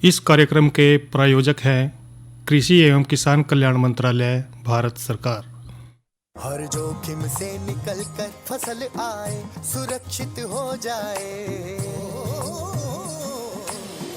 इस कार्यक्रम के प्रायोजक हैं कृषि एवं किसान कल्याण मंत्रालय, भारत सरकार। हर जोखिम से निकल कर फसल आए, सुरक्षित हो जाए।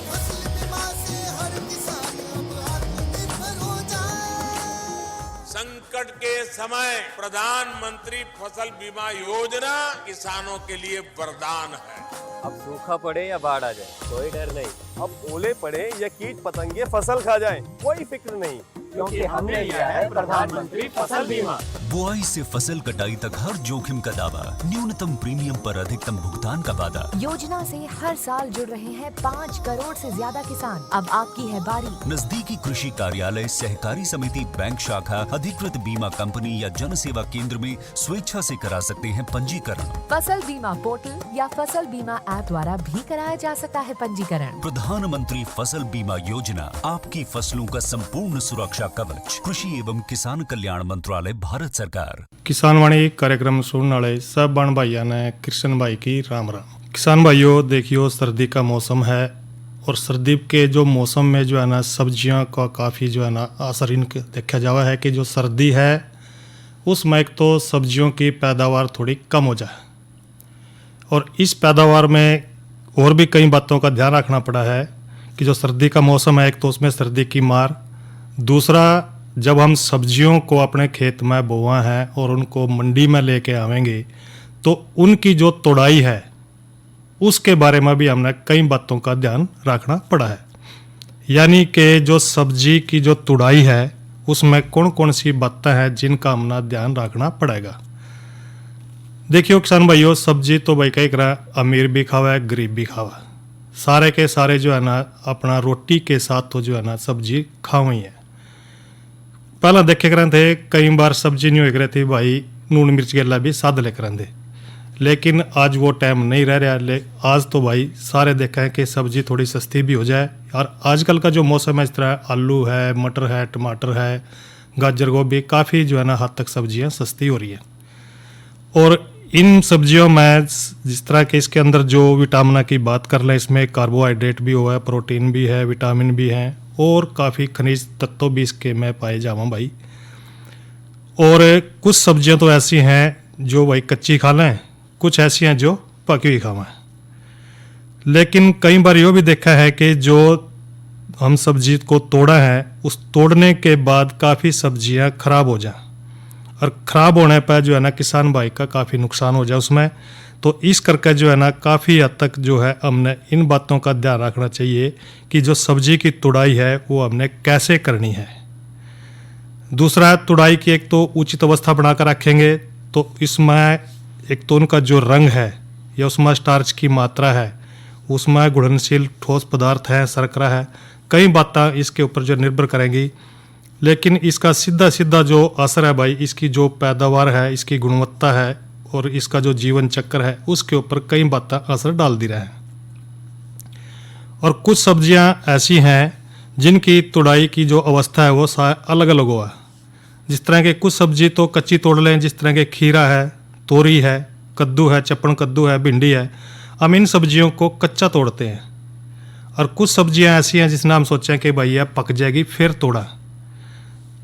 फसल बीमा से हर किसान अब आत्मनिर्भर हो जाए। संकट के समय प्रधानमंत्री फसल बीमा योजना किसानों के लिए वरदान है। अब सूखा पड़े या बाढ़ आ जाए कोई डर नहीं। अब ओले पड़े या कीट पतंगे फसल खा जाए कोई फिक्र नहीं, क्योंकि हमने लिया है प्रधानमंत्री फसल बीमा। बुआई से फसल कटाई तक हर जोखिम का दावा, न्यूनतम प्रीमियम पर अधिकतम भुगतान का वादा। योजना से हर साल जुड़ रहे हैं 5 करोड़ से ज्यादा किसान। अब आपकी है बारी। नजदीकी कृषि कार्यालय, सहकारी समिति, बैंक शाखा, अधिकृत बीमा कंपनी या जन सेवा केंद्र में स्वेच्छा से करा सकते हैं पंजीकरण। फसल बीमा पोर्टल या फसल बीमा ऐप द्वारा भी कराया जा सकता है पंजीकरण। प्रधानमंत्री फसल बीमा योजना, आपकी फसलों का संपूर्ण सुरक्षा कवच। कृषि एवं किसान कल्याण मंत्रालय, भारत सरकार। किसान वाणी कार्यक्रम सुनने वाले सब बण भाइयों ने कृष्ण भाई की राम राम। किसान भाइयों, देखियो सर्दी का मौसम है और सर्दी के जो मौसम में जो है ना सब्जियों का काफ़ी जो है ना असर इनके देखा जावा है कि जो सर्दी है उसमें एक तो सब्जियों की पैदावार थोड़ी कम हो जाए, और इस पैदावार में और भी कई बातों का ध्यान रखना पड़ा है कि जो सर्दी का मौसम है, एक तो उसमें सर्दी की मार, दूसरा जब हम सब्जियों को अपने खेत में बोआ है और उनको मंडी में लेके आवेंगे तो उनकी जो तोड़ाई है उसके बारे में भी हमने कई बातों का ध्यान रखना पड़ा है। यानी कि जो सब्जी की जो तुड़ाई है उसमें कौन कौन सी बातें हैं जिनका हमने ध्यान रखना पड़ेगा। देखियो किसान भाइयों, सब्जी तो भाई कई करा अमीर भी खावा है, गरीब भी खावा है, सारे के सारे जो है ना अपना रोटी के साथ तो जो है ना सब्जी खाओ ही है। पहला देखे करें थे कई बार सब्जी नहीं हो थी भाई, नून मिर्च गेला भी साद लेकर थे, लेकिन आज वो टाइम नहीं रह रहा। आज तो भाई सारे देखे हैं कि सब्जी थोड़ी सस्ती भी हो जाए, और आजकल का जो मौसम है इस तरह आलू है, मटर है, टमाटर है, गाजर गोभी, काफ़ी जो है ना हद तक सब्जियां सस्ती हो रही है। और इन सब्जियों में जिस तरह के इसके अंदर जो विटामिन की बात कर लें, इसमें कार्बोहाइड्रेट भी हुआ है, प्रोटीन भी है, विटामिन भी हैं और काफ़ी खनिज तत्व भी इसके में पाए जावा भाई। और कुछ सब्जियां तो ऐसी हैं जो भाई कच्ची खा लें, कुछ ऐसी हैं जो पकी हुई खावें। लेकिन कई बार ये भी देखा है कि जो हम सब्जी को तोड़ा है उस तोड़ने के बाद काफ़ी सब्जियां खराब हो जाएं, और ख़राब होने पर जो है ना किसान भाई का काफ़ी नुकसान हो जाए उसमें। तो इस करके जो है ना काफ़ी हद तक जो है हमने इन बातों का ध्यान रखना चाहिए कि जो सब्जी की तुड़ाई है वो हमने कैसे करनी है। दूसरा, तुड़ाई की एक तो उचित अवस्था बनाकर रखेंगे तो इसमें एक तो उनका जो रंग है या उसमें स्टार्च की मात्रा है, उसमें घुलनशील ठोस पदार्थ है, शर्करा है, कई बातें इसके ऊपर जो निर्भर करेंगी। लेकिन इसका सीधा सीधा जो असर है भाई, इसकी जो पैदावार है, इसकी गुणवत्ता है और इसका जो जीवन चक्र है उसके ऊपर कई बातें असर डाल दी रहे हैं। और कुछ सब्जियां ऐसी हैं जिनकी तुड़ाई की जो अवस्था है वो अलग अलग हुआ। जिस तरह के कुछ सब्जी तो कच्ची तोड़ लें, जिस तरह के खीरा है, तोरी है, कद्दू है, चप्पण कद्दू है, भिंडी है, हम इन सब्जियों को कच्चा तोड़ते हैं। और कुछ सब्जियां ऐसी हैं जिसने हम सोचें कि भैया पक जाएगी फिर तोड़ा।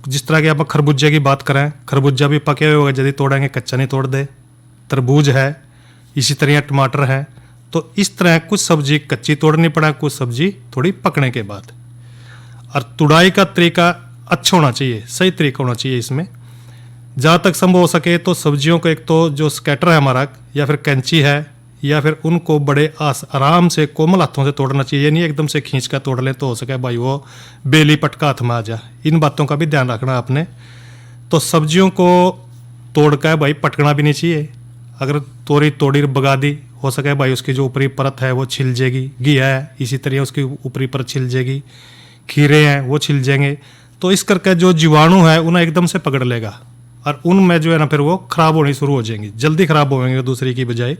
जिस तरह के आप खरबूजे की बात करें, खरबूजा भी पके हुए होगा, यदि तोड़ेंगे कच्चा नहीं तोड़ दे। तरबूज है, इसी तरह टमाटर है। तो इस तरह कुछ सब्जी कच्ची तोड़नी पड़ा, कुछ सब्जी थोड़ी पकने के बाद। और तुड़ाई का तरीका अच्छा होना चाहिए, सही तरीका होना चाहिए। इसमें जहाँ तक संभव हो सके तो सब्जियों को एक तो जो स्कैटर है हमारा, या फिर कैंची है, या फिर उनको बड़े आराम से कोमल हाथों से तोड़ना चाहिए। यानी एकदम से खींच कर तोड़ लें तो हो सके भाई वो बेली पटका हाथ में आ जाए। इन बातों का भी ध्यान रखना आपने। तो सब्जियों को तोड़ कर भाई पटकना भी नहीं चाहिए। अगर तोड़ी बगा दी, हो सके भाई उसकी जो ऊपरी परत है वो छिल जाएगी। घिया है इसी तरह उसकी ऊपरी परत छिल जाएगी, खीरे हैं वो छिल जाएंगे। तो इस करके जो जीवाणु है उन्हें एकदम से पकड़ लेगा और उनमें जो है ना फिर वो खराब होनी शुरू हो जाएंगी, जल्दी खराब होंगे दूसरी की बजाय।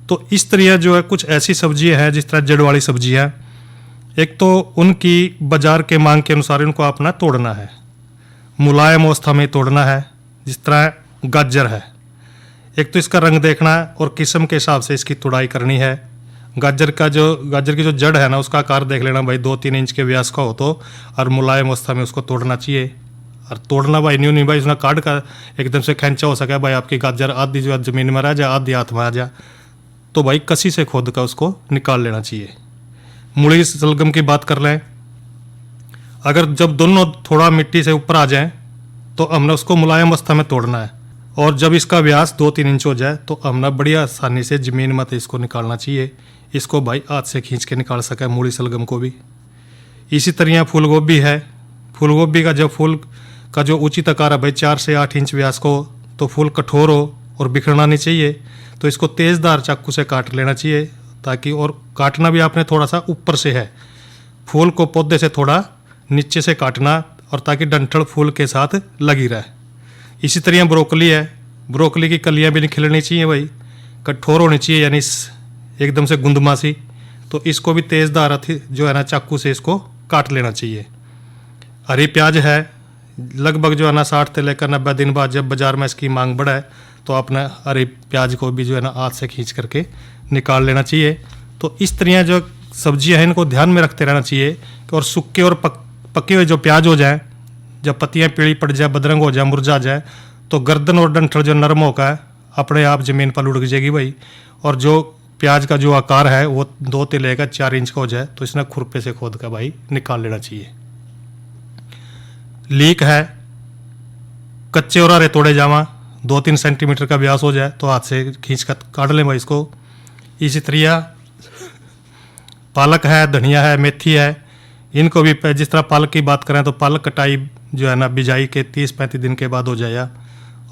तो इस तरह जो है कुछ ऐसी सब्जियां हैं जिस तरह जड़ वाली सब्जी है, एक तो उनकी बाजार के मांग के अनुसार उनको अपना तोड़ना है, मुलायम अवस्था में तोड़ना है। जिस तरह गाजर है, एक तो इसका रंग देखना है और किस्म के हिसाब से इसकी तुड़ाई करनी है। गाजर की जो जड़ है ना, उसका आकार देख लेना भाई 2-3 इंच के व्यास का हो तो, और मुलायम अवस्था में उसको तोड़ना चाहिए। और तोड़ना भाई न्यू नहीं भाई उसने काट का एकदम से खींचा हो सके भाई, आपकी गाजर आधी जो है ज़मीन में रह जाए, आधी हाथ में आ जाए, तो भाई कसी से खोद कर उसको निकाल लेना चाहिए। मूली शलगम की बात कर लें, अगर जब दोनों थोड़ा मिट्टी से ऊपर आ जाएं तो हमने उसको मुलायम अवस्था में तोड़ना है, और जब इसका व्यास 2-3 इंच हो जाए तो हमने बढ़िया आसानी से ज़मीन मत इसको निकालना चाहिए। इसको भाई हाथ से खींच के निकाल सके मूली शलगम को भी। इसी तरह फूल गोभी है, फूल गोभी का जब फूल का जो उचित आकार है भाई 4 से 8 इंच व्यास को, तो फूल कठोर हो और बिखरना नहीं चाहिए, तो इसको तेज़दार चाकू से काट लेना चाहिए ताकि, और काटना भी आपने थोड़ा सा ऊपर से है, फूल को पौधे से थोड़ा नीचे से काटना, और ताकि डंठल फूल के साथ लगी रहे। इसी तरह ब्रोकली है, ब्रोकली की कलियां भी नहीं खिलनी चाहिए भाई, कठोर होनी चाहिए, यानी एकदम से गुंदमासी, तो इसको भी तेज़दार जो है ना चाकू से इसको काट लेना चाहिए। हरी प्याज है, लगभग जो है ना 60 से लेकर 90 दिन बाद जब बाज़ार में इसकी मांग बढ़े तो आपने हरी प्याज को भी जो है ना हाथ से खींच करके निकाल लेना चाहिए। तो इस तरह जो सब्जियां हैं इनको ध्यान में रखते रहना चाहिए, और सूखे और पके हुए जो प्याज हो जाए, जब पत्तियां पीली पड़ जाए, बदरंग हो जाए, मुरझा जाए, तो गर्दन और डंठल जो नरम होगा है अपने आप ज़मीन पर लुढ़क जाएगी भाई। और जो प्याज का जो आकार है वो 2 से लेकर 4 इंच का हो जाए तो इसने खुरपे से खोद कर भाई निकाल लेना चाहिए। लीक है, कच्चे और हरे तोड़े जावा 2-3 सेंटीमीटर का व्यास हो जाए तो हाथ से खींच कर काट लें भाई इसको। इसी तरह पालक है, धनिया है, मेथी है, इनको भी जिस तरह पालक की बात करें तो पालक कटाई जो है ना बिजाई के 30-35 दिन के बाद हो जाएगा,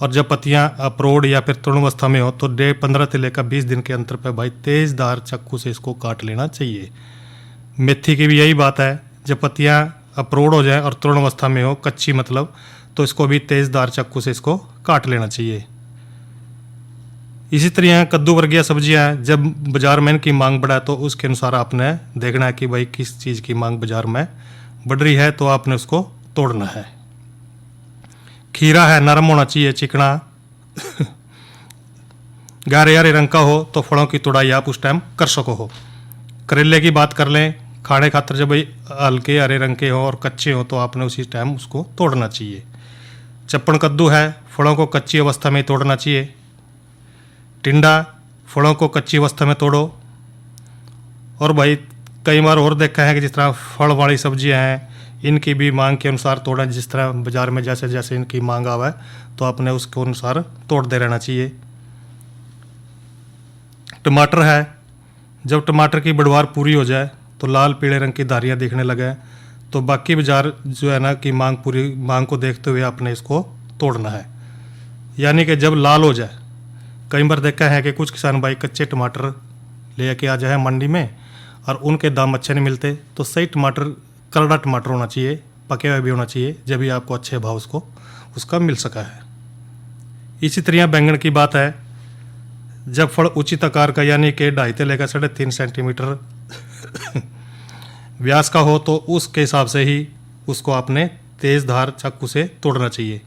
और जब पत्तियां अप्रोड या फिर तरुणावस्था में हो तो 15 से लेकर 20 दिन के अंतर पर भाई तेज़दार चाकू से इसको काट लेना चाहिए। मेथी की भी यही बात है, जब पत्तियां अप्रोड हो जाए और तरुणावस्था में हो, कच्ची मतलब, तो इसको भी तेज़दार चाकू से इसको काट लेना चाहिए। इसी तरह कद्दू वर्गीय सब्जियां हैं, जब बाज़ार में इनकी मांग बढ़ा तो उसके अनुसार आपने देखना है कि भाई किस चीज़ की मांग बाज़ार में बढ़ रही है, तो आपने उसको तोड़ना है। खीरा है, नरम होना चाहिए, चिकना गहरे हरे रंग का हो तो फलों की तुड़ाई आप उस टाइम कर सको हो। करेले की बात कर लें, खाने खातर जब भाई हल्के हरे रंग के हो और कच्चे हो तो आपने उसी टाइम उसको तोड़ना चाहिए। चप्पन कद्दू है, फलों को कच्ची अवस्था में तोड़ना चाहिए। टिंडा, फलों को कच्ची अवस्था में तोड़ो। और भाई कई बार और देखा है कि जिस तरह फल वाली सब्जियां हैं इनकी भी मांग के अनुसार तोड़ें, जिस तरह बाज़ार में जैसे जैसे इनकी मांग आवे तो आपने उसके अनुसार तोड़ते रहना चाहिए। टमाटर है, जब टमाटर की बढ़वार पूरी हो जाए तो लाल पीले रंग की धारियाँ दिखने लगे तो बाकी बाजार जो है ना कि मांग को देखते हुए आपने इसको तोड़ना है। यानी कि जब लाल हो जाए, कई बार देखा है कि कुछ किसान भाई कच्चे टमाटर ले के आ जाए मंडी में और उनके दाम अच्छे नहीं मिलते, तो सही टमाटर करड़ा टमाटर होना चाहिए, पके हुए भी होना चाहिए, जब भी आपको अच्छे भाव उसका मिल सका है। इसी तरह बैंगन की बात है, जब फल उचित आकार का यानी कि 2.5 से लेकर 3.5 सेंटीमीटर व्यास का हो तो उसके हिसाब से ही उसको आपने तेज़ धार चाकू से तोड़ना चाहिए।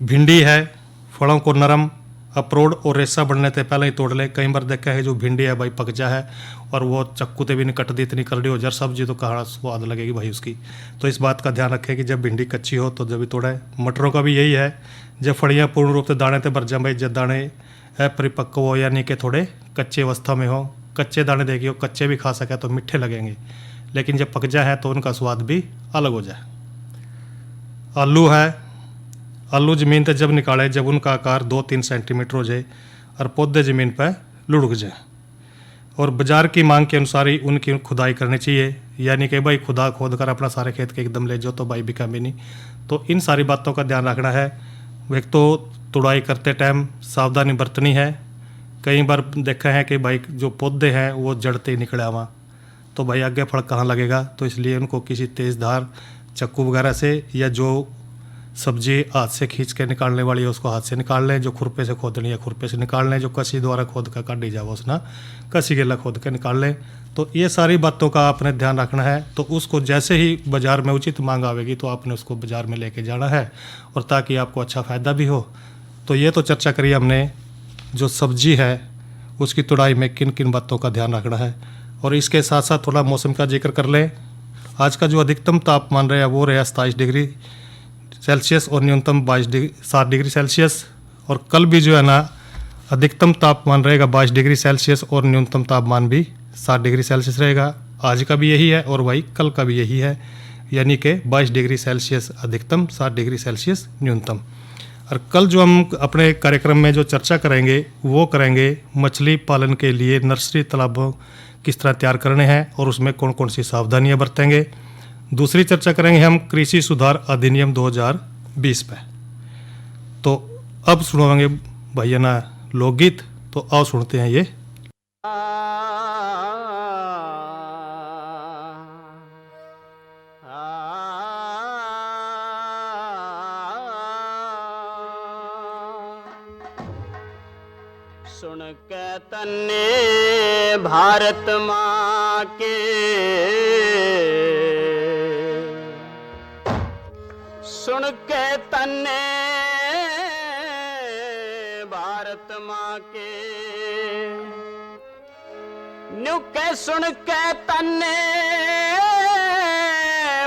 भिंडी है, फलों को नरम अप्रोड और रेसा बढ़ने से पहले ही तोड़ ले। कई बार देखा है जो भिंडी है भाई पक जा है और वो चक्कू से भी नहीं कटती, इतनी करड़ी हो जाए सब्जी तो कहाँ स्वाद लगेगी भाई उसकी। तो इस बात का ध्यान रखें कि जब भिंडी कच्ची हो तो जब भी तोड़े। मटरों का भी यही है, जब फड़ियाँ पूर्ण रूप से दाने से भर जाए भाई, जब दाने परिपक्व हो यानी कि थोड़े कच्चे अवस्था में हो, कच्चे दाने देखिए कच्चे भी खा सके तो मीठे लगेंगे, लेकिन जब पक जाए तो उनका स्वाद भी अलग हो जाए। आलू है, आलू ज़मीन से जब निकाले जब उनका आकार 2-3 सेंटीमीटर हो जाए और पौधे ज़मीन पर लुढ़क जाए, और बाज़ार की मांग के अनुसार ही उनकी खुदाई करनी चाहिए। यानी कि भाई खुदा खोद कर अपना सारे खेत के एकदम ले जाओ तो भाई बिका भी नहीं। तो इन सारी बातों का ध्यान रखना है। एक तो तुड़ाई करते टाइम सावधानी बरतनी है। कई बार देखा है कि भाई जो पौधे हैं वो जड़ते ही निकले हुआ, तो भाई आगे फल कहाँ लगेगा, तो इसलिए उनको किसी तेज़ धार चक्कू वगैरह से या जो सब्जी हाथ से खींच के निकालने वाली है उसको हाथ से निकाल लें, जो खुरपे से खोदनी है खुरपे से निकाल लें, जो कसी द्वारा खोद कर काटी जाए उसना कसी गेला खोद के निकाल लें। तो ये सारी बातों का आपने ध्यान रखना है। तो उसको जैसे ही बाज़ार में उचित मांग आवेगी तो आपने उसको बाज़ार में लेके जाना है, और ताकि आपको अच्छा फ़ायदा भी हो। तो ये तो चर्चा करी हमने जो सब्जी है उसकी तुड़ाई में किन किन बातों का ध्यान रखना है। और इसके साथ साथ थोड़ा मौसम का जिक्र कर लें। आज का जो अधिकतम तापमान रहा वो रहा 27 डिग्री सेल्सियस और न्यूनतम 7 डिग्री सेल्सियस। और कल भी जो है ना अधिकतम तापमान रहेगा 22 डिग्री सेल्सियस और न्यूनतम तापमान भी 7 डिग्री सेल्सियस रहेगा। आज का भी यही है और वही कल का भी यही है, यानी कि 22 डिग्री सेल्सियस अधिकतम, 7 डिग्री सेल्सियस न्यूनतम। और कल जो हम अपने कार्यक्रम में जो चर्चा करेंगे वो करेंगे मछली पालन के लिए नर्सरी तालाबों किस तरह तैयार करने हैं और उसमें कौन कौन सी सावधानियां बरतेंगे। दूसरी चर्चा करेंगे हम कृषि सुधार अधिनियम 2020 पे। तो अब सुनाएंगे भैया ना लोकगीत, तो आओ सुनते हैं ये। सुन के तन्ने भारत माँ के, सुन के तन्ने भारत माँ के, न्यू के सुन के तन्ने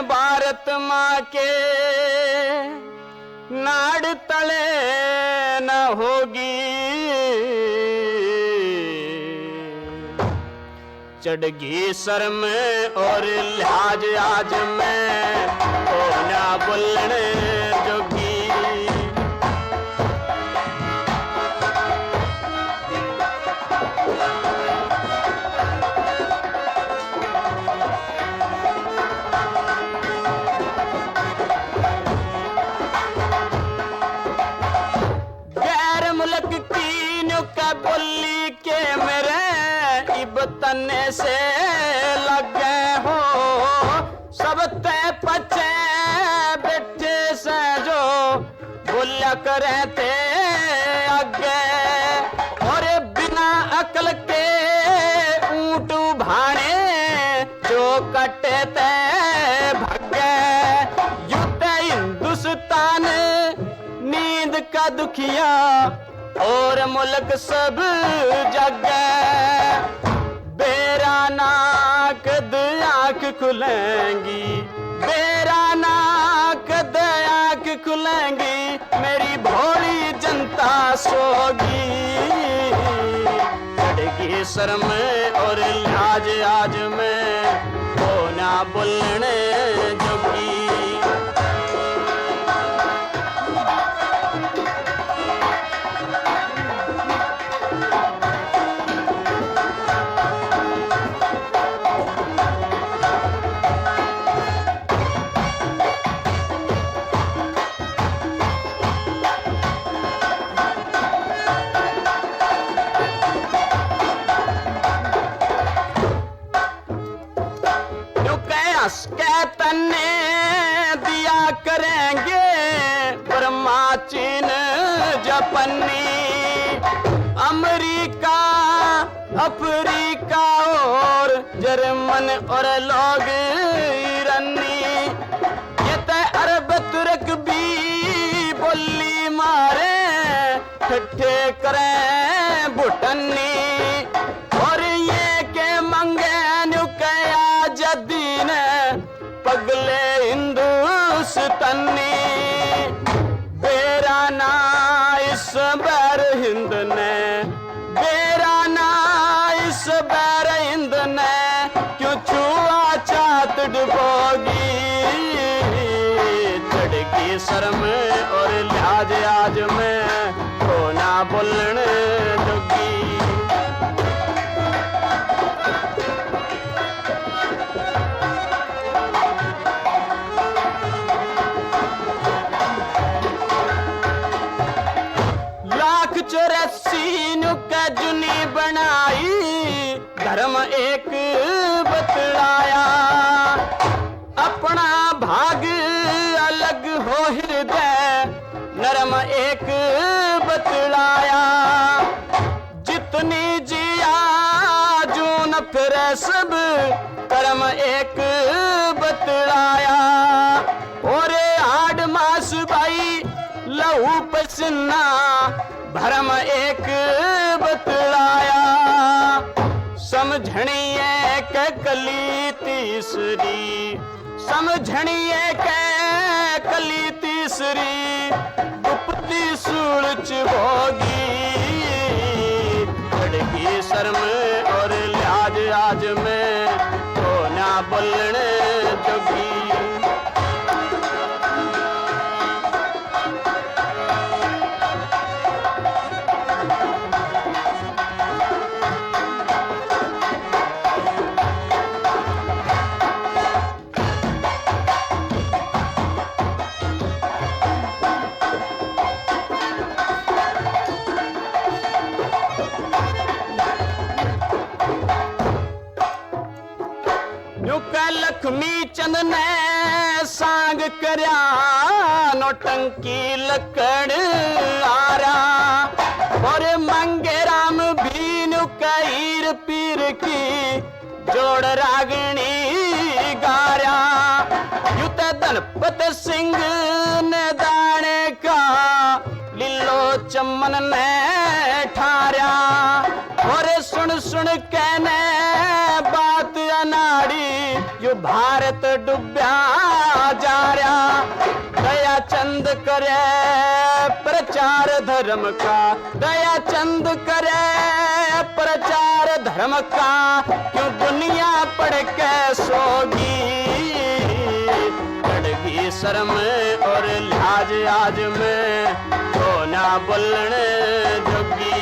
भारत माँ के, नाड़ तले न होगी चढ़गी सर में और लिहाज आज में ना बोलने जोगी। गैर मुल्क की नुका बोली के मेरे तन्ने से लगे हो, सब ते पचे बैठे से जो बोलिया करे थे आगे, और बिना अकल के ऊंट भाने जो कटे ते भगे। युद्ध हिंदुस्तान नींद का दुखिया और मुल्क सब जगे, बेरा नाक आँख खुलेंगी, बेरा नाक आँख खुलेंगी, मेरी भोली जनता सोगी। चढ़गी सर में और लाज आज में हो ना बोलने जोगी। के तन्ने दिया करेंगे ब्रह्मा चीन जापानी, अमेरिका अफ्रीका और जर्मन और लोग ईरानी, ये तो अरब तुर्क भी बोली मारे ठट्ठे करें भूटानी, और ये के मंगे नुकया जदीन पगले हिंदुस्तानी, बेरा ना इस बार हिंद ने, बेरा ना इस बार हिंद ने क्यों छुआ चात डुबोगी। चढ़गी सर में और लिहाज आज में हो ना बोलने जोगी। का जुनी बनाई धर्म एक बतलाया, अपना भाग अलग हो हृदय नरम एक बतलाया, जितनी जिया जून फिर सब कर्म एक बतलाया, और आठ मास भाई लहू पसीना भरम एक बतलाया, समझणिए के कली तीसरी, समझणिए के कली तीसरी, गुप्ती सुलझ भोगी, लड़की शर्म और लिहाज आज में तो ना बोलने जोगी। लक्ष्मी चंद ने सांग करया, नौटंकी लकड़ आरा, और मंगे राम भीन कईर पीर की जोड़ रागणी गारा, युत धनपत सिंह ने दाने का लिलो चमन ने ठारा, और सुन सुन कहने बात अनाड़ी, यो भारत डुब्या जा रहा, दया चंद करे प्रचार धर्म का, दया चंद करे प्रचार धर्म का, क्यों दुनिया पढ़ के सोगी, लड़की शर्म और लिहाज आज में तो ना बोलने जोगी।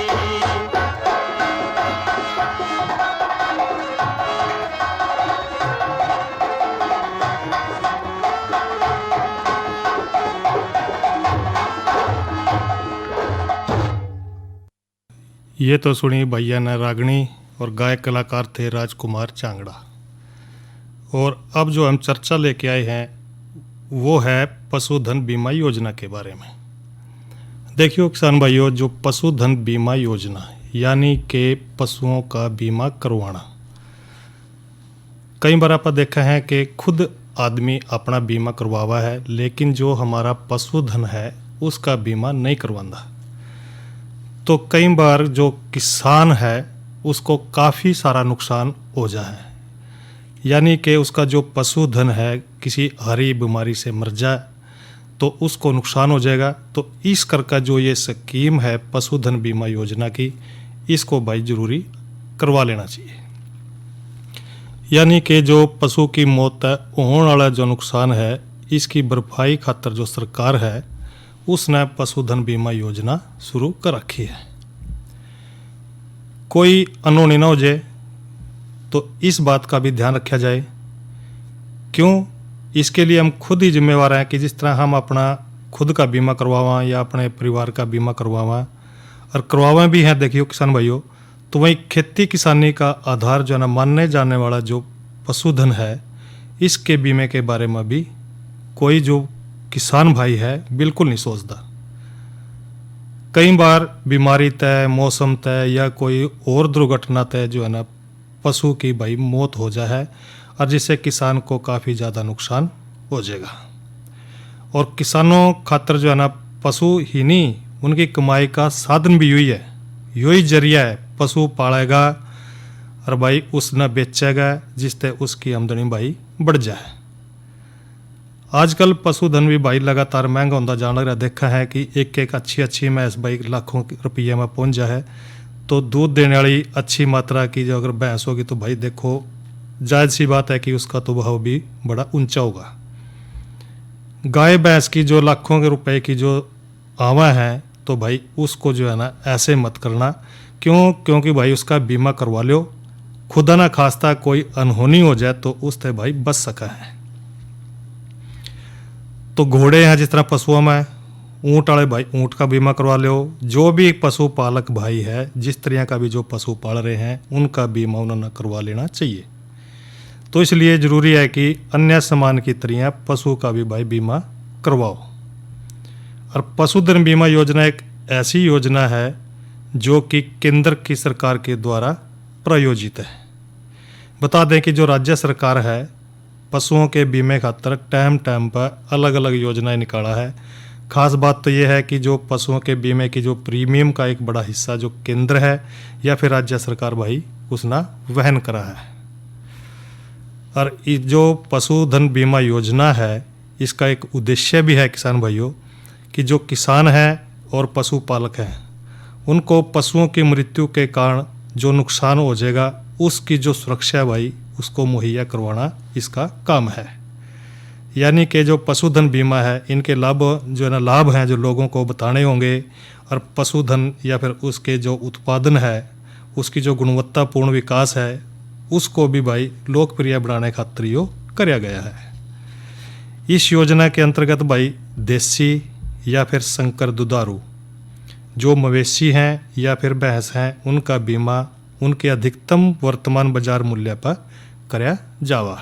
ये तो सुनी भैया ने रागनी और गायक कलाकार थे राजकुमार चांगड़ा। और अब जो हम चर्चा लेके आए हैं वो है पशुधन बीमा योजना के बारे में। देखियो किसान भाइयों, जो पशुधन बीमा योजना यानी कि पशुओं का बीमा करवाना, कई बार आप देखा है कि खुद आदमी अपना बीमा करवावा है, लेकिन जो हमारा पशुधन है उसका बीमा नहीं करवाता। तो कई बार जो किसान है उसको काफ़ी सारा नुकसान हो जाए, यानी कि उसका जो पशुधन है किसी हरी बीमारी से मर जाए तो उसको नुकसान हो जाएगा। तो इस कर का जो ये स्कीम है पशुधन बीमा योजना की, इसको भाई ज़रूरी करवा लेना चाहिए। यानी कि जो पशु की मौत है, होने वाला जो नुकसान है, इसकी भरपाई खातर जो सरकार है उसने पशुधन बीमा योजना शुरू कर रखी है। कोई अनहोनी ना हो जाए तो इस बात का भी ध्यान रखा जाए। क्यों? इसके लिए हम खुद ही जिम्मेवार हैं कि जिस तरह हम अपना खुद का बीमा करवावा या अपने परिवार का बीमा करवावा और करवावा भी हैं, देखियो किसान भाइयों, तो वहीं खेती किसानी का आधार जो है ना मानने जाने वाला जो पशुधन है, इसके बीमे के बारे में भी कोई जो किसान भाई है बिल्कुल नहीं सोचता। कई बार बीमारी तय, मौसम तय या कोई और दुर्घटना तय जो है ना पशु की भाई मौत हो जाए है, और जिससे किसान को काफ़ी ज़्यादा नुकसान हो जाएगा। और किसानों खातर जो है ना पशु ही नहीं, उनकी कमाई का साधन भी यही है, यही जरिया है। पशु पालेगा और भाई उसने बेचेगा, जिससे उसकी आमदनी भाई बढ़ जाए। आजकल पशुधन भी भाई लगातार महंगा होता जाने लग रहा। देखा है कि एक एक अच्छी भैंस भाई लाखों रुपये में पहुंच जाए, तो दूध देने वाली अच्छी मात्रा की जो अगर भैंस होगी तो भाई देखो जायज़ सी बात है कि उसका तो भाव भी बड़ा ऊंचा होगा। गाय भैंस की जो लाखों के रुपए की जो आवा है, तो भाई उसको जो है ना ऐसे मत करना। क्यों? क्योंकि भाई उसका बीमा करवा लो, खुदा ना खास्ता कोई अनहोनी हो जाए तो उससे भाई बच सका है। तो घोड़े हैं जिस तरह पशुओं में, ऊँट वाले भाई ऊँट का बीमा करवा लो। जो भी पशुपालक भाई है, जिस तरह का भी जो पशु पाल रहे हैं, उनका बीमा उन्होंने करवा लेना चाहिए। तो इसलिए ज़रूरी है कि अन्य सामान की तरह पशु का भी भाई बीमा करवाओ। और पशुधन बीमा योजना एक ऐसी योजना है जो कि केंद्र की सरकार के द्वारा प्रायोजित है। बता दें कि जो राज्य सरकार है पशुओं के बीमे खातर टाइम टाइम पर अलग अलग योजनाएं निकाला है। खास बात तो ये है कि जो पशुओं के बीमे की जो प्रीमियम का एक बड़ा हिस्सा जो केंद्र है या फिर राज्य सरकार भाई उसना वहन करा है। और ये जो पशुधन बीमा योजना है इसका एक उद्देश्य भी है किसान भाइयों कि जो किसान हैं और पशुपालक हैं उनको पशुओं की मृत्यु के कारण जो नुकसान हो जाएगा उसकी जो सुरक्षा है भाई उसको मुहैया करवाना इसका काम है। यानी कि जो पशुधन बीमा है इनके लाभ जो है ना लाभ हैं जो लोगों को बताने होंगे और पशुधन या फिर उसके जो उत्पादन है उसकी जो गुणवत्तापूर्ण विकास है उसको भी भाई लोकप्रिय बनाने खातिर यो कराया गया है। इस योजना के अंतर्गत भाई देसी या फिर संकर दुधारू जो मवेशी हैं या फिर भैंस हैं उनका बीमा उनके अधिकतम वर्तमान बाजार मूल्य पर कराया जावा।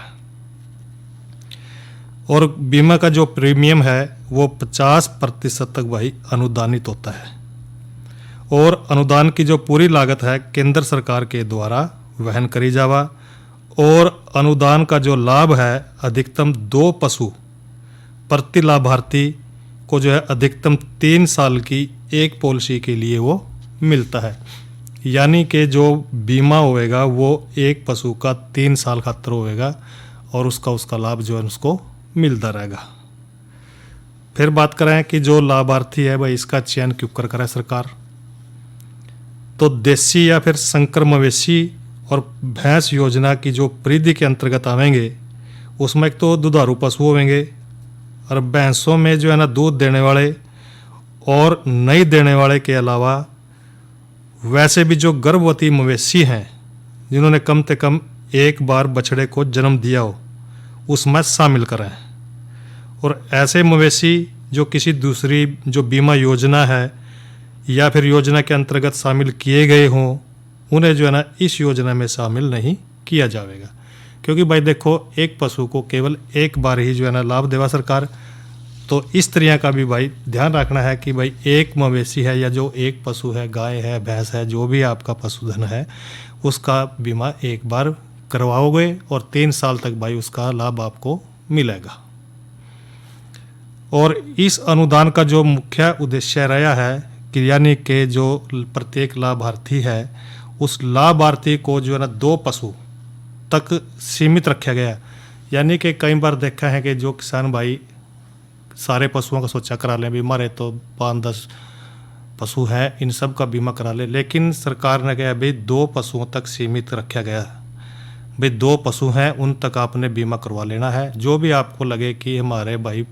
और बीमा का जो प्रीमियम है वो 50% तक भाई अनुदानित होता है और अनुदान की जो पूरी लागत है केंद्र सरकार के द्वारा वहन करी जावा। और अनुदान का जो लाभ है अधिकतम 2 पशु प्रति लाभार्थी को जो है अधिकतम 3 साल की एक पॉलिसी के लिए वो मिलता है। यानी कि जो बीमा होएगा वो एक पशु का 3 साल खातर होएगा और उसका लाभ जो है उसको मिलता रहेगा। फिर बात करें कि जो लाभार्थी है भाई इसका चयन क्यों करे सरकार, तो देसी या फिर संकर मवेशी और भैंस योजना की जो परिधि के अंतर्गत आवेंगे उसमें एक तो दुधारू पशु होंगे और भैंसों में जो है ना दूध देने वाले और नहीं देने वाले के अलावा वैसे भी जो गर्भवती मवेशी हैं जिन्होंने कम से कम एक बार बछड़े को जन्म दिया हो उसमें शामिल करें। और ऐसे मवेशी जो किसी दूसरी जो बीमा योजना है या फिर योजना के अंतर्गत शामिल किए गए हों उन्हें जो है ना इस योजना में शामिल नहीं किया जाएगा। क्योंकि भाई देखो एक पशु को केवल एक बार ही जो है ना लाभ देवा सरकार, तो इस तरह का भी भाई ध्यान रखना है कि भाई एक मवेशी है या जो एक पशु है गाय है भैंस है जो भी आपका पशुधन है उसका बीमा एक बार करवाओगे और 3 साल तक भाई उसका लाभ आपको मिलेगा। और इस अनुदान का जो मुख्य उद्देश्य रहा है कि यानी कि जो प्रत्येक लाभार्थी है उस लाभार्थी को जो है ना 2 पशु तक सीमित रखा गया। यानी कि कई बार देखा है कि जो किसान भाई सारे पशुओं का सोचा करा लें, बीमा रहे तो 5-10 पशु हैं इन सब का बीमा करा ले, लेकिन सरकार ने कहा भाई 2 पशुओं तक सीमित रखा गया। भाई 2 पशु हैं उन तक आपने बीमा करवा लेना है। जो भी आपको लगे कि हमारे भाई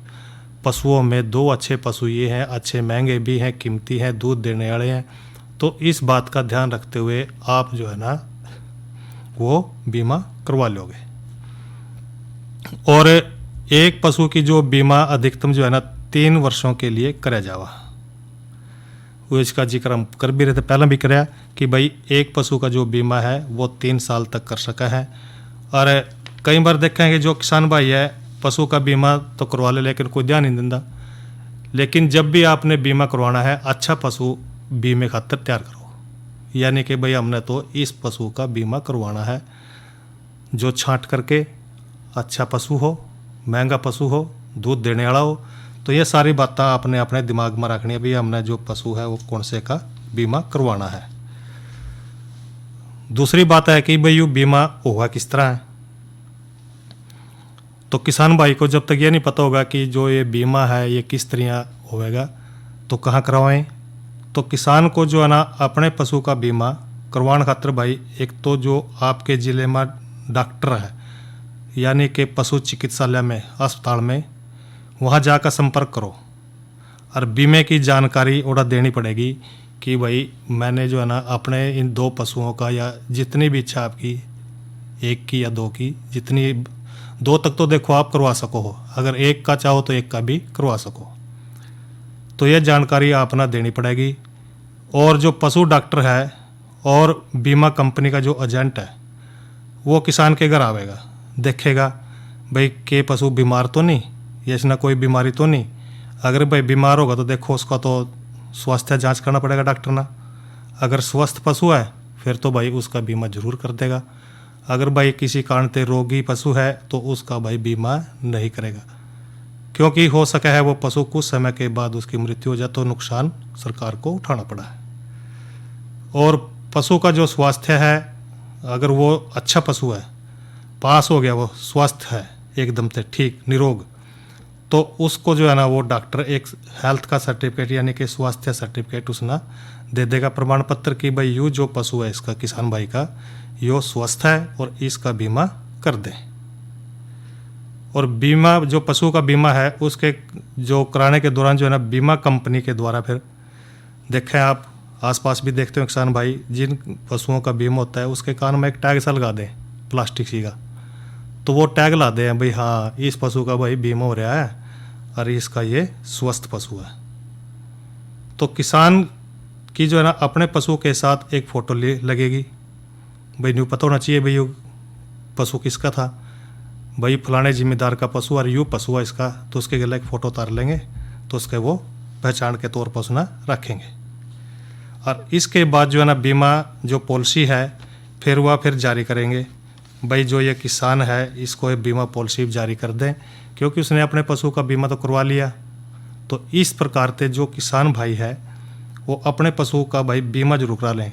पशुओं में 2 अच्छे पशु ये हैं, अच्छे महंगे भी हैं, कीमती हैं, दूध देने वाले हैं, तो इस बात का ध्यान रखते हुए आप जो है ना वो बीमा करवा लोगे। और एक पशु की जो बीमा अधिकतम जो है ना 3 वर्षों के लिए करा जावा। वो इसका जिक्र हम कर भी रहे थे, पहले भी कराया कि भाई एक पशु का जो बीमा है वो 3 साल तक कर सका है। और कई बार देखा है कि जो किसान भाई है पशु का बीमा तो करवा ले लेकिन कोई ध्यान नहीं देता। लेकिन जब भी आपने बीमा करवाना है अच्छा पशु बीमे खातर तैयार करो। यानी कि भाई हमने तो इस पशु का बीमा करवाना है जो छांट करके अच्छा पशु हो, महंगा पशु हो, दूध देने वाला हो। तो ये सारी बातें आपने अपने दिमाग में रखनी है भी हमने जो पशु है वो कौन से का बीमा करवाना है। दूसरी बात है कि भाई ये बीमा होगा किस तरह है, तो किसान भाई को जब तक ये नहीं पता होगा कि जो ये बीमा है ये किस तरह होगा तो कहाँ करवाएं। तो किसान को जो है ना अपने पशु का बीमा करवाने खातिर भाई एक तो जो आपके ज़िले में डॉक्टर है यानी कि पशु चिकित्सालय में अस्पताल में वहाँ जाकर संपर्क करो और बीमे की जानकारी ओड़ा देनी पड़ेगी कि भाई मैंने जो है ना अपने इन 2 पशुओं का या जितनी भी इच्छा आपकी 1 की या 2 की जितनी 2 तक तो देखो आप करवा सको हो, अगर 1 का चाहो तो 1 का भी करवा सको। तो यह जानकारी आपना देनी पड़ेगी। और जो पशु डॉक्टर है और बीमा कंपनी का जो एजेंट है वो किसान के घर आवेगा, देखेगा भाई के पशु बीमार तो नहीं या इसना कोई बीमारी तो नहीं। अगर भाई बीमार होगा तो देखो उसका तो स्वास्थ्य जांच करना पड़ेगा डॉक्टर ना। अगर स्वस्थ पशु है फिर तो भाई उसका बीमा जरूर कर देगा। अगर भाई किसी कारण से रोगी पशु है तो उसका भाई बीमा नहीं करेगा। क्योंकि हो सका है वो पशु कुछ समय के बाद उसकी मृत्यु हो जाए तो नुकसान सरकार को उठाना पड़ा है। और पशु का जो स्वास्थ्य है, अगर वो अच्छा पशु है, पास हो गया, वो स्वस्थ है एकदम से ठीक निरोग, तो उसको जो है ना वो डॉक्टर एक हेल्थ का सर्टिफिकेट यानी कि स्वास्थ्य सर्टिफिकेट उसना दे देगा, प्रमाण पत्र कि भाई यू जो पशु है इसका, किसान भाई का, यो स्वस्थ है और इसका बीमा कर दें। और बीमा जो पशु का बीमा है उसके जो कराने के दौरान जो है ना बीमा कंपनी के द्वारा फिर देखें, आप आसपास भी देखते हो किसान भाई, जिन पशुओं का बीमा होता है उसके कान में एक टैग सा लगा दें प्लास्टिक सी का, तो वो टैग ला दें भाई हाँ इस पशु का भाई बीमा हो रहा है और इसका ये स्वस्थ पशु है। तो किसान की जो है ना अपने पशु के साथ एक फ़ोटो लगेगी, भाई न्यू पता होना चाहिए भाई ये पशु किसका था, भाई फलाने जिम्मेदार का पशु और यूँ पशु है इसका, तो उसके गले एक फ़ोटो उतार लेंगे तो उसके वो पहचान के तौर पर उसना रखेंगे। और इसके बाद जो है ना बीमा जो पॉलिसी है फिर वह फिर जारी करेंगे, भाई जो ये किसान है इसको ये बीमा पॉलिसी जारी कर दें, क्योंकि उसने अपने पशु का बीमा तो करवा लिया। तो इस प्रकार से जो किसान भाई है वो अपने पशु का भाई बीमा जरूर करा लें।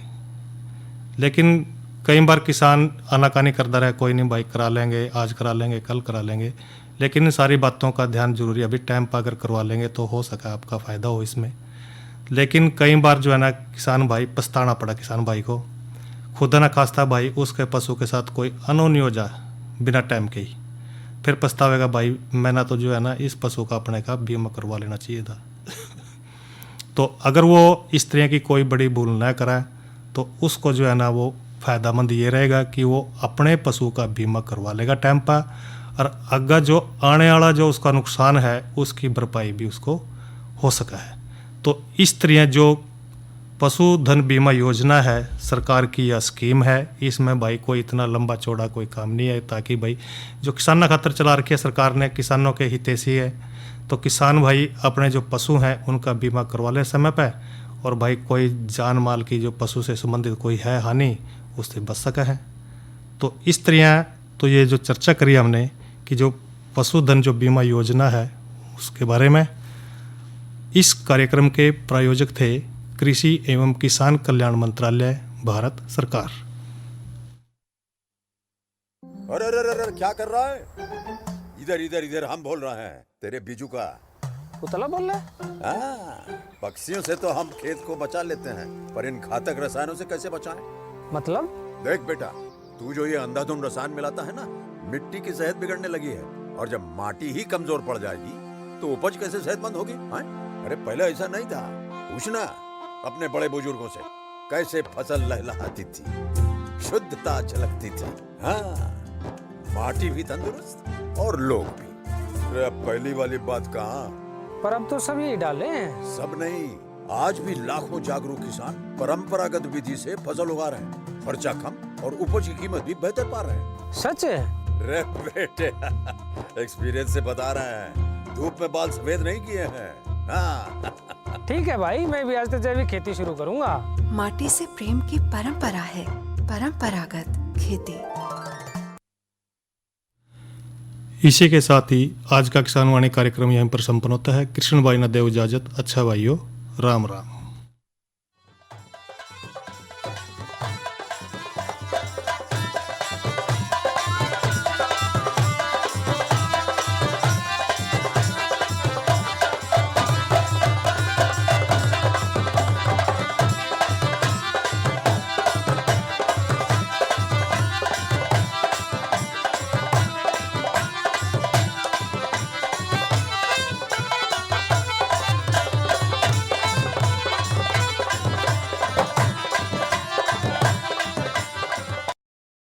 लेकिन कई बार किसान आनाकानी करता रहे, कोई नहीं भाई करा लेंगे, आज करा लेंगे, कल करा लेंगे, लेकिन इन सारी बातों का ध्यान जरूरी है। अभी टाइम पर अगर करवा लेंगे तो हो सका आपका फ़ायदा हो इसमें। लेकिन कई बार जो है ना किसान भाई पछताना पड़ा, किसान भाई को खुदा ना खास्ता भाई उसके पशु के साथ कोई अनहोनी हो जाए बिना टाइम के ही, फिर पछतावेगा भाई मैंने तो जो है ना इस पशु का अपने का बीमा करवा लेना चाहिए था। तो अगर वो इस तरह की कोई बड़ी भूल न कराए तो उसको जो है ना वो फ़ायदामंद ये रहेगा कि वो अपने पशु का बीमा करवा लेगा टाइम पर, और अगर जो आने वाला जो उसका नुकसान है उसकी भरपाई भी उसको हो सका है। तो इस तरह जो पशुधन बीमा योजना है सरकार की यह स्कीम है, इसमें भाई कोई इतना लंबा चौड़ा कोई काम नहीं है, ताकि भाई जो किसाना खातर चला रखी है सरकार ने, किसानों के हितैषी है, तो किसान भाई अपने जो पशु हैं उनका बीमा करवा ले समय पे, और भाई कोई जान माल की जो पशु से संबंधित कोई है हानि उससे बच सका है। तो इस तरह तो ये जो चर्चा करी हमने कि जो पशुधन जो बीमा योजना है उसके बारे में, इस कार्यक्रम के प्रायोजक थे कृषि एवं किसान कल्याण मंत्रालय, भारत सरकार। अरे अरे अरे क्या कर रहा है? इधर इधर इधर हम बोल रहे हैं तेरे बीजू का। उतला बोल रहा है? हाँ, पक्षियों से तो हम खेत को बचा लेते हैं, पर इन घातक रसायनों से कैसे बचाएं? मतलब? देख बेटा, तू जो ये अंधाधुंध रसायन मिलाता है ना, मिट्टी की सेहत बिगड़ने लगी है, और जब माटी ही कमजोर पड़ जाएगी तो उपज कैसे सेहतमंद होगी? हाँ? अरे पहले ऐसा नहीं था, पूछना अपने बड़े बुजुर्गों से, कैसे फसल लहलहाती थी, शुद्धता झलकती थी। हाँ, माटी भी तंदुरुस्त और लोग भी। अरे अब पहली वाली बात कहाँ? पर अब तो सब यही डाले हैं। सब नहीं, आज भी लाखों जागरूक किसान परंपरागत विधि से फसल उगा रहे हैं, खर्चा कम और उपज की कीमत भी बेहतर पा रहे हैं। सच है? रे बेटे, एक्सपीरियंस से बता रहे हैं, धूप में बाल सफेद नहीं किए हैं। हाँ। ठीक है भाई, मैं भी आज से जैविक खेती शुरू करूंगा। माटी से प्रेम की परंपरा है, परंपरागत खेती। इसी के साथ ही आज का किसान वाणी कार्यक्रम यहीं पर संपन्न होता है। कृष्ण भाई ने देव इजाजत। अच्छा भाइयों, राम राम।